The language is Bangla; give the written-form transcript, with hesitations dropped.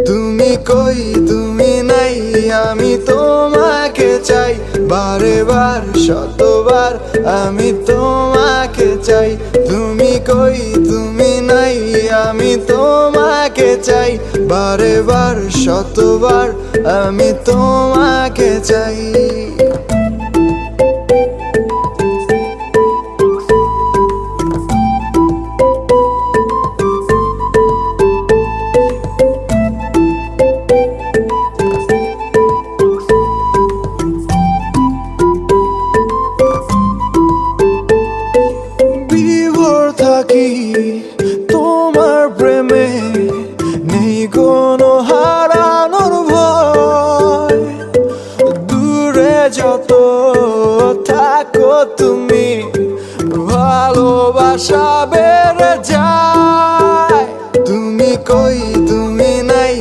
তুমি কই তুমি নাই, আমি তোমাকে চাই, বারে বার শতবার আমি তোমাকে চাই। তুমি কই তুমি নাই, আমি তোমাকে চাই, বারে বার শতবার আমি তোমাকে চাই।